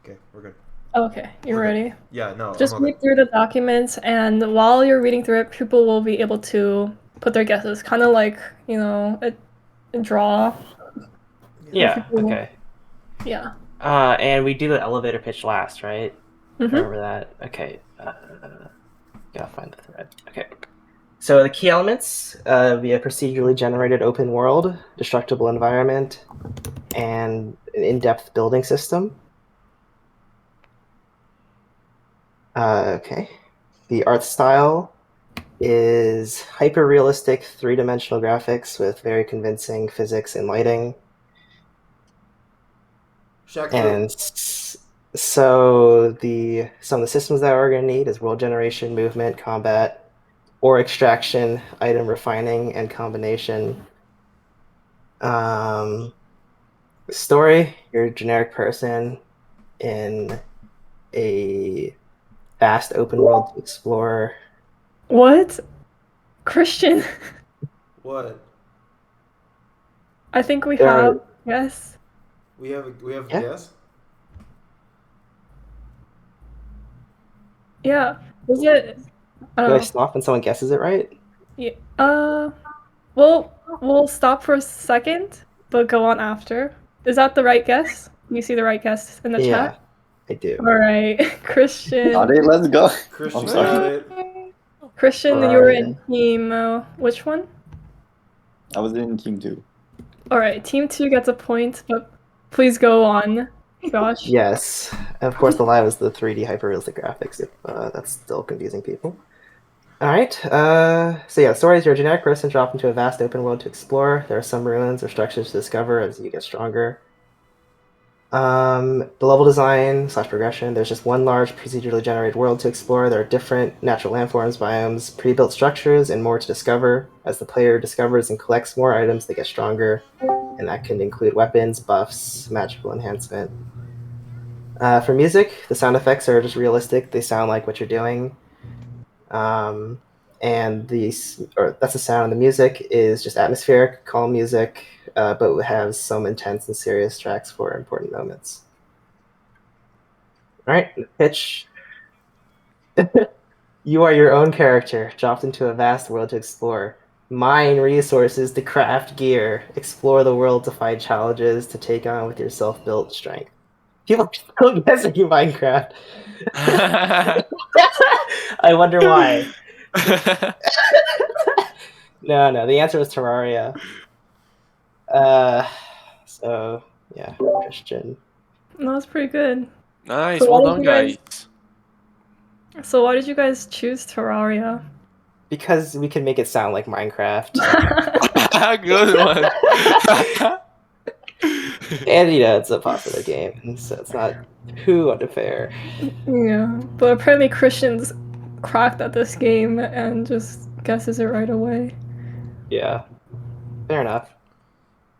Okay, we're good. Okay, you We're good. ready? Yeah, no, I'm Just all good. read through the documents, and while you're reading through it, people will be able to put their guesses, kind of like, a draw Yeah. where Yeah, people, okay. yeah. And we do the elevator pitch last, right? Mm-hmm. Remember that? Okay. Gotta find the thread. Okay. So the key elements be a procedurally generated open world, destructible environment, and an in-depth building system. Okay. The art style is hyper-realistic three-dimensional graphics with very convincing physics and lighting. Shaq Fu. And so some of the systems that we're going to need is world generation, movement, combat, ore extraction, item refining, and combination. Um, Story: you're a generic person in a vast open world to explore. What? Christian, What? I think we There have, are, yes. We have yeah. guess. Yeah. Was it, I Do I don't know. stop when someone guesses it right? Yeah. We'll stop for a second, but go on after. Is that the right guess? You see the right guess in the Yeah, chat? I do. All right, Got Christian. it. Let's go. I'm Christian got sorry. it. Christian, you were in Terraria. team, which one? I was in team two. All right, team two gets a point, but please go on, Josh. Yes, and of course the lie was the 3D hyper-realistic graphics. If that's still confusing people. All right. So yeah, the story is you're a generic person dropped into a vast open world to explore. There are some ruins or structures to discover as you get stronger. The level design / progression. There's just one large procedurally generated world to explore. There are different natural landforms, biomes, pre-built structures, and more to discover. As the player discovers and collects more items, they get stronger, and that can include weapons, buffs, magical enhancement. For music, the sound effects are just realistic. They sound like what you're doing. Um, and that's the sound. The music is just atmospheric, calm music, but has some intense and serious tracks for important moments. All right, pitch. You are your own character, dropped into a vast world to explore. Mine resources to craft gear, explore the world to fight challenges to take on with your self-built strength. People still guessing Minecraft. I wonder why. No. The answer was Terraria. So yeah, Christian. That was pretty good. Nice, So well why did done, you guys? guys. So why did you guys choose Terraria? Because we can make it sound like Minecraft. Good one. And it's a popular game, so it's not too unfair. Yeah, but apparently Christian's cracked at this game and just guesses it right away. Yeah, fair enough.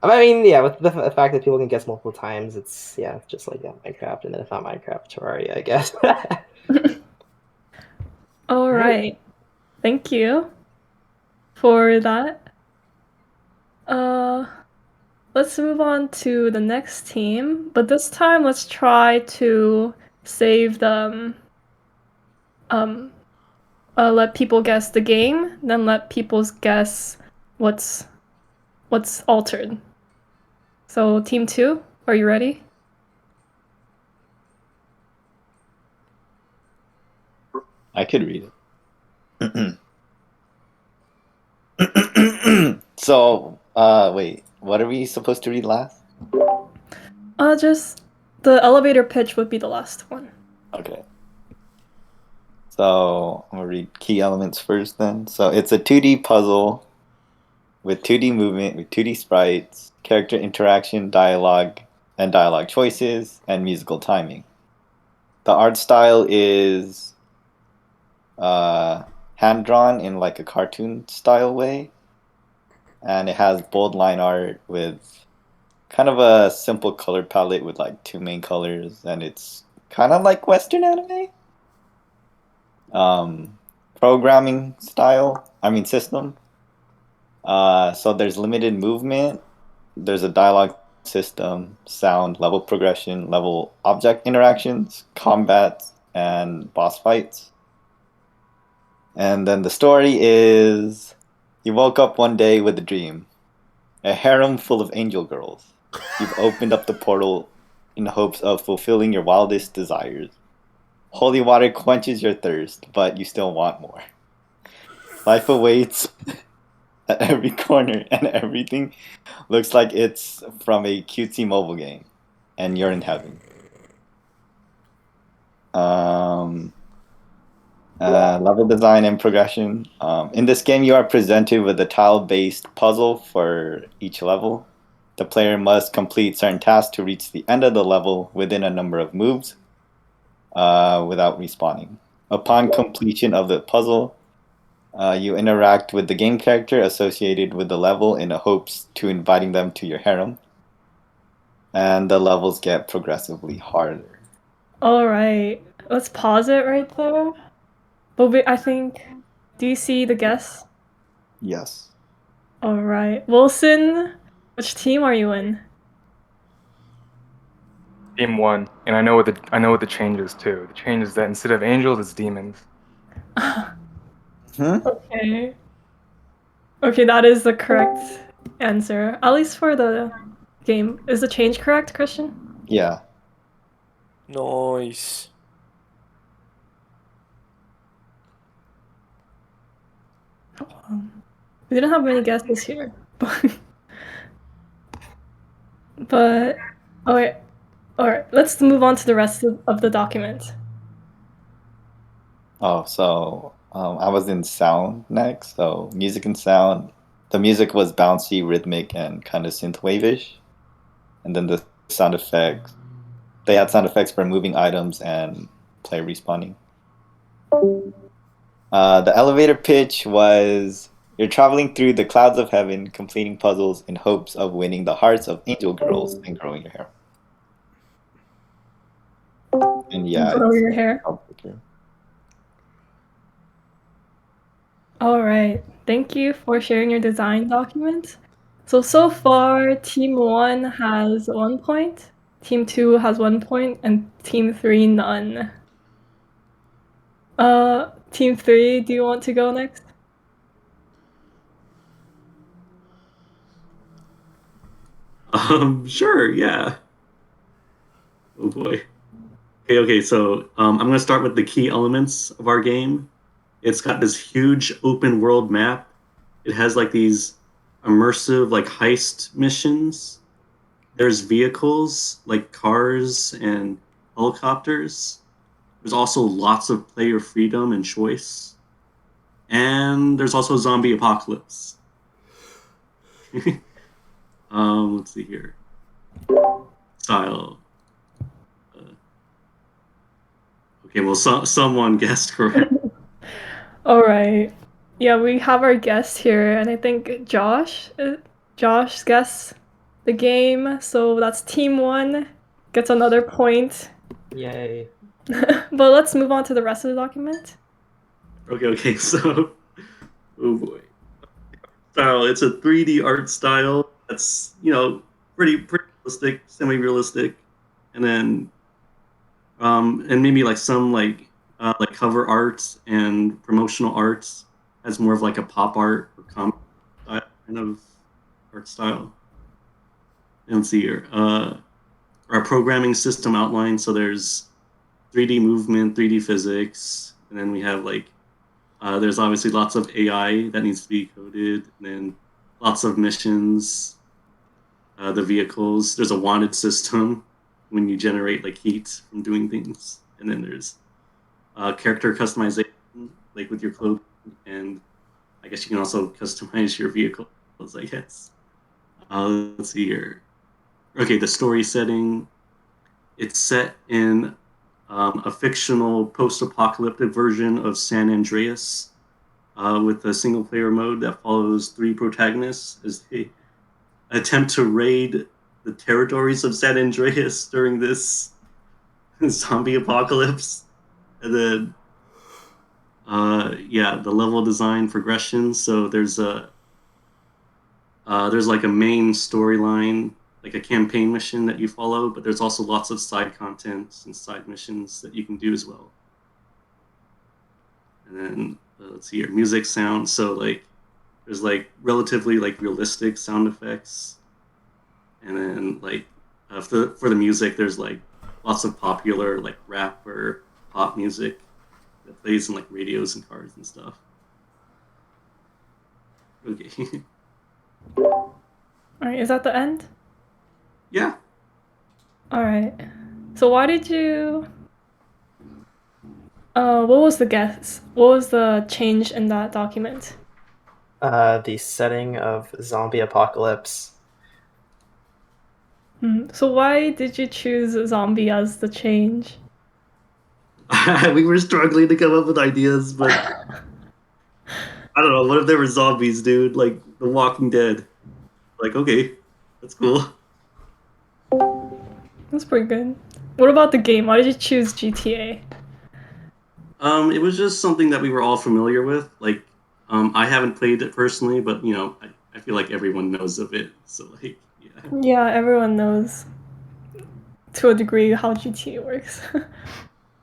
I mean, yeah, with the fact that people can guess multiple times, it's just like Minecraft, and then if not Minecraft, Terraria, I guess. All Right. right. Thank you for that. Uh, let's move on to the next team, but this time let's try to save them. Um, let people guess the game, then let people guess what's altered. So team two, are you ready? I could read it. So, wait. What are we supposed to read last? Just the elevator pitch would be the last one. Okay. So, I'm gonna read key elements first then. So, it's a 2D puzzle with 2D movement, with 2D sprites, character interaction, dialogue, and dialogue choices, and musical timing. The art style is hand drawn in like a cartoon style way, and it has bold line art with kind of a simple color palette with like two main colors, and it's kind of like Western anime. Programming style, I mean system. So there's limited movement. There's a dialogue system, sound, level progression, level object interactions, combat, and boss fights. And then the story is you woke up one day with a dream. A harem full of angel girls. You've opened up the portal in hopes of fulfilling your wildest desires. Holy water quenches your thirst, but you still want more. Life awaits at every corner, and everything looks like it's from a cutesy mobile game, and you're in heaven. Level design and progression. In this game, you are presented with a tile-based puzzle for each level. The player must complete certain tasks to reach the end of the level within a number of moves without respawning. Upon completion of the puzzle, you interact with the game character associated with the level in hopes to inviting them to your harem. And the levels get progressively harder. All right, let's pause it right there. But I think, do you see the guess? Yes. All right, Wilson, which team are you in? Team 1, and I know what the change is too. The change is that instead of angels, it's demons. Okay. Okay, that is the correct answer. At least for the game. Is the change correct, Christian? Yeah. Nice. We didn't have many guesses here. But alright. Alright, let's move on to the rest of the document. Oh, so I was in sound next. So music and sound. The music was bouncy, rhythmic, and kind of synthwave-ish. And then the sound effects. They had sound effects for moving items and player respawning. The elevator pitch was you're traveling through the clouds of heaven, completing puzzles in hopes of winning the hearts of angel girls and growing your hair. And yeah, Grow your hair. complicated. Alright, thank you for sharing your design document. So far, Team 1 has 1 point, Team 2 has 1 point, and Team 3 none. Team 3, do you want to go next? Sure, yeah. Oh boy. Okay, so I'm gonna start with the key elements of our game. It's got this huge open world map. It has like these immersive like heist missions. There's vehicles like cars and helicopters. There's also lots of player freedom and choice. And there's also zombie apocalypse. Let's see here. Style. Okay, well, someone guessed correct. Alright. Yeah, we have our guest here, and I think Josh guessed the game, so that's Team 1 gets another point. Yay. But let's move on to the rest of the document. Okay, so, oh boy. Style, it's a 3D art style that's, pretty realistic, semi-realistic. And then, and maybe like some like cover arts and promotional arts as more of like a pop art or comic style, kind of art style. And let's see here. Our programming system outline. So there's 3D movement, 3D physics, and then we have like there's obviously lots of AI that needs to be coded, and then lots of missions. The vehicles. There's a wanted system when you generate like heat from doing things, and then there's character customization, like with your clothing, and I guess you can also customize your vehicles. I guess. Let's see here. Okay, the story setting. It's set in a fictional post-apocalyptic version of San Andreas with a single-player mode that follows 3 protagonists as they attempt to raid the territories of San Andreas during this zombie apocalypse. And then, the level design progression. So there's like a main storyline like a campaign mission that you follow, but there's also lots of side content and side missions that you can do as well. And then let's see here, music sound. So like there's like relatively like realistic sound effects, and then like for the music, there's like lots of popular like rap or pop music that plays in like radios and cars and stuff. Okay. All right, is that the end? Yeah. All right. So why did you? What was the guess? What was the change in that document? The setting of zombie apocalypse. So why did you choose zombie as the change? We were struggling to come up with ideas, but I don't know. What if there were zombies, dude? Like The Walking Dead. Like, okay, that's cool. That's pretty good. What about the game? Why did you choose GTA? It was just something that we were all familiar with. Like, I haven't played it personally, but you know, I feel like everyone knows of it. So, like, yeah. Yeah, everyone knows to a degree how GTA works.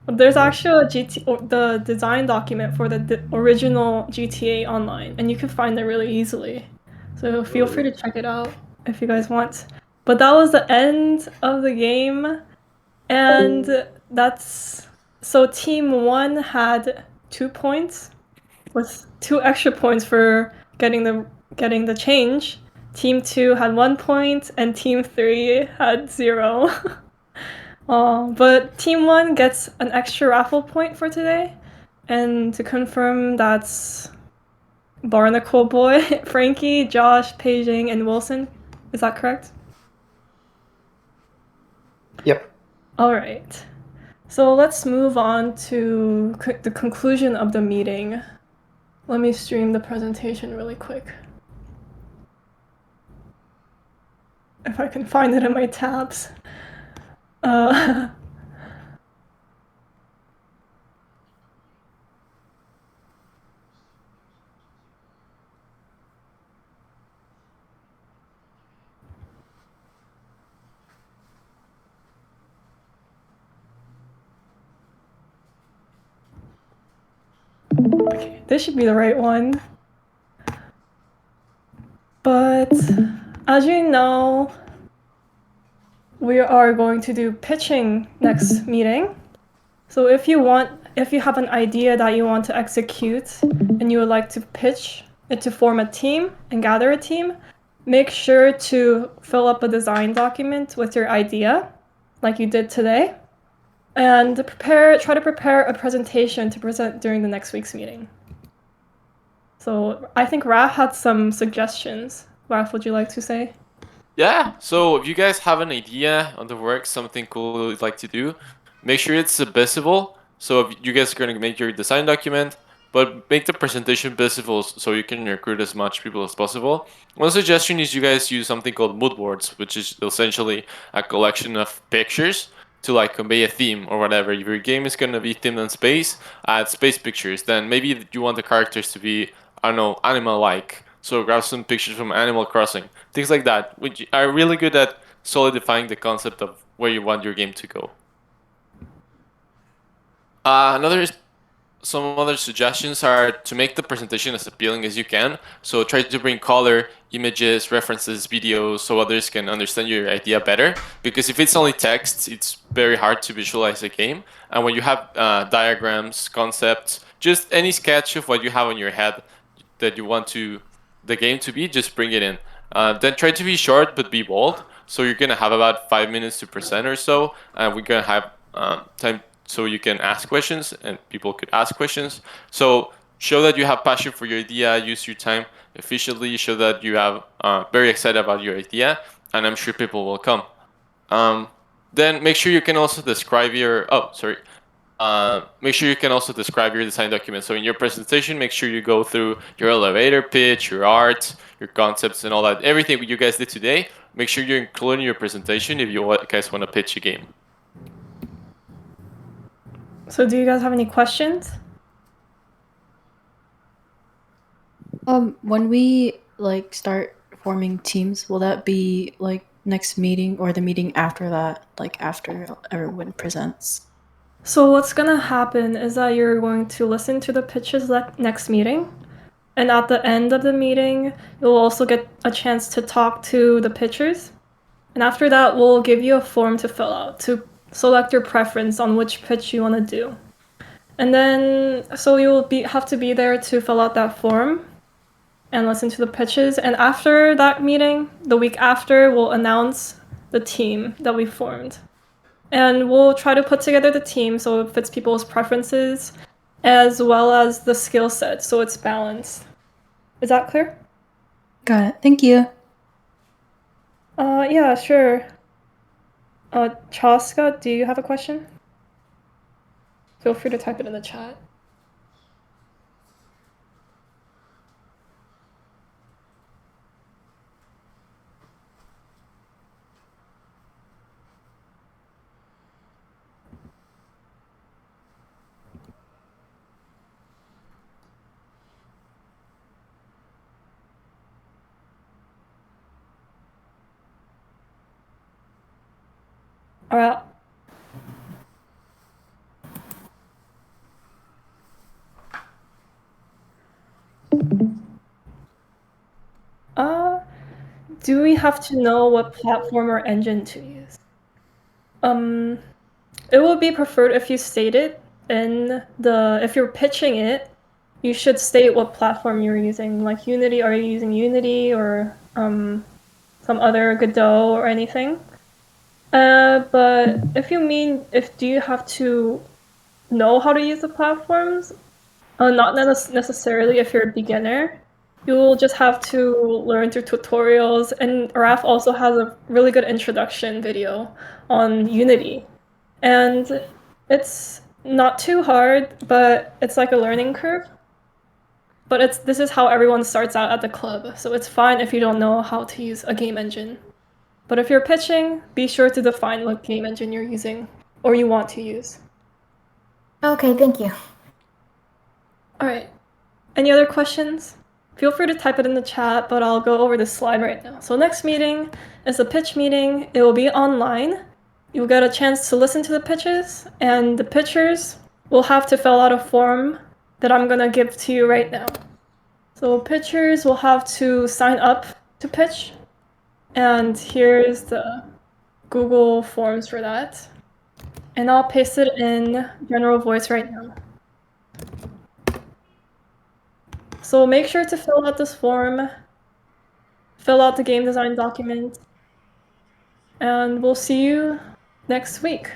But there's actually the design document for the original GTA Online, and you can find it really easily. So feel free to check it out if you guys want. But that was the end of the game, and that's so Team 1 had 2 points, with 2 extra points for getting the change. Team 2 had 1 point, and Team 3 had 0. But Team 1 gets an extra raffle point for today. And to confirm, that's Barnacle Boy, Frankie, Josh, Peijing, and Wilson. Is that correct? Yep. All right. So let's move on to the conclusion of the meeting. Let me stream the presentation really quick. If I can find it in my tabs. Okay, this should be the right one. But as you know, we are going to do pitching next meeting. So if you have an idea that you want to execute and you would like to pitch it to form a team and gather a team, make sure to fill up a design document with your idea, like you did today, and try to prepare a presentation to present during the next week's meeting. So I think Raph had some suggestions. Raph, would you like to say? Yeah, so if you guys have an idea on the work, something cool you'd like to do, make sure it's visible. So if you guys are going to make your design document, but make the presentation visible so you can recruit as much people as possible. One suggestion is you guys use something called mood boards, which is essentially a collection of pictures to like convey a theme or whatever. If your game is going to be themed on space, add space pictures. Then maybe you want the characters to be, I don't know, animal-like. So grab some pictures from Animal Crossing, things like that, which are really good at solidifying the concept of where you want your game to go. Some other suggestions are to make the presentation as appealing as you can. So try to bring color, images, references, videos, so others can understand your idea better. Because if it's only text, it's very hard to visualize a game. And when you have diagrams, concepts, just any sketch of what you have in your head that you want the game to be, just bring it in. Then try to be short but be bold. So you're gonna have about 5 minutes to present or so, and we're gonna have time so you can ask questions and people could ask questions. So show that you have passion for your idea, use your time efficiently, show that you have very excited about your idea, and I'm sure people will come. Then make sure you can also describe your make sure you can also describe your design document. So in your presentation, make sure you go through your elevator pitch, your art, your concepts, and all that. Everything you guys did today, make sure you include in your presentation if you guys want to pitch a game. So do you guys have any questions? When we like start forming teams, will that be like next meeting or the meeting after that, like after everyone presents? So what's gonna happen is that you're going to listen to the pitches next meeting, and at the end of the meeting, you'll also get a chance to talk to the pitchers. And after that, we'll give you a form to fill out to select your preference on which pitch you want to do. And then, so you'll have to be there to fill out that form and listen to the pitches. And after that meeting, the week after, we'll announce the team that we formed. And we'll try to put together the team so it fits people's preferences as well as the skill set so it's balanced. Is that clear? Got it. Thank you. Yeah, sure. Chaska, do you have a question? Feel free to type it in the chat. All right. Do we have to know what platform or engine to use? It would be preferred if you state it if you're pitching it, you should state what platform you're using. Like Unity, are you using Unity or some other Godot or anything? But if do you have to know how to use the platforms? Not necessarily if you're a beginner. You'll just have to learn through tutorials, and Raf also has a really good introduction video on Unity. And it's not too hard, but it's like a learning curve. But this is how everyone starts out at the club, so it's fine if you don't know how to use a game engine. But if you're pitching, be sure to define what game engine you're using or you want to use. Okay, thank you. All right. Any other questions? Feel free to type it in the chat, but I'll go over this slide right now. So next meeting is a pitch meeting. It will be online. You'll get a chance to listen to the pitches, and the pitchers will have to fill out a form that I'm gonna give to you right now. So pitchers will have to sign up to pitch, and here's the Google Forms for that. And I'll paste it in General Voice right now. So make sure to fill out this form, fill out the game design document, and we'll see you next week.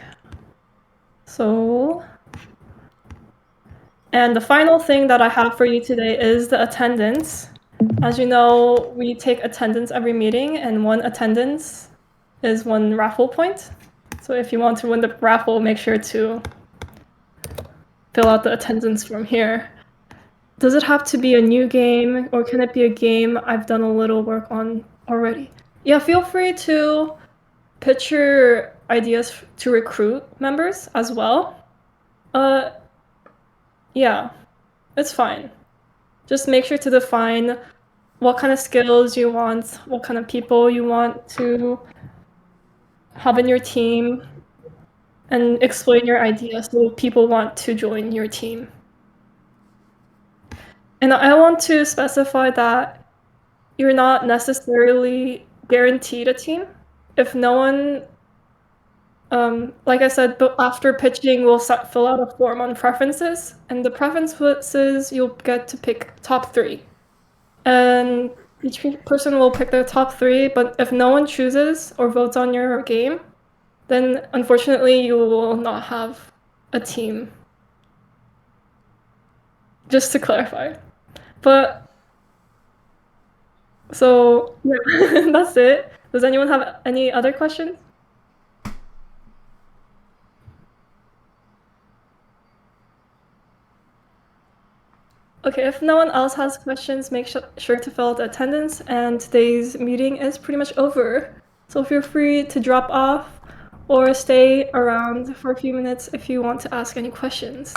And the final thing that I have for you today is the attendance. As you know, we take attendance every meeting, and one attendance is one raffle point. So if you want to win the raffle, make sure to fill out the attendance form here. Does it have to be a new game, or can it be a game I've done a little work on already? Yeah, feel free to pitch your ideas to recruit members as well. Yeah, it's fine. Just make sure to define what kind of skills you want, what kind of people you want to have in your team, and explain your ideas so people want to join your team. And I want to specify that you're not necessarily guaranteed a team. If no one, like I said, but after pitching, we'll fill out a form on preferences, and the preferences you'll get to pick top 3. And each person will pick their top 3, but if no one chooses or votes on your game, then unfortunately you will not have a team. Just to clarify. But, so, yeah, that's it. Does anyone have any other questions? Okay, if no one else has questions, make sure to fill out the attendance, and today's meeting is pretty much over. So feel free to drop off or stay around for a few minutes if you want to ask any questions.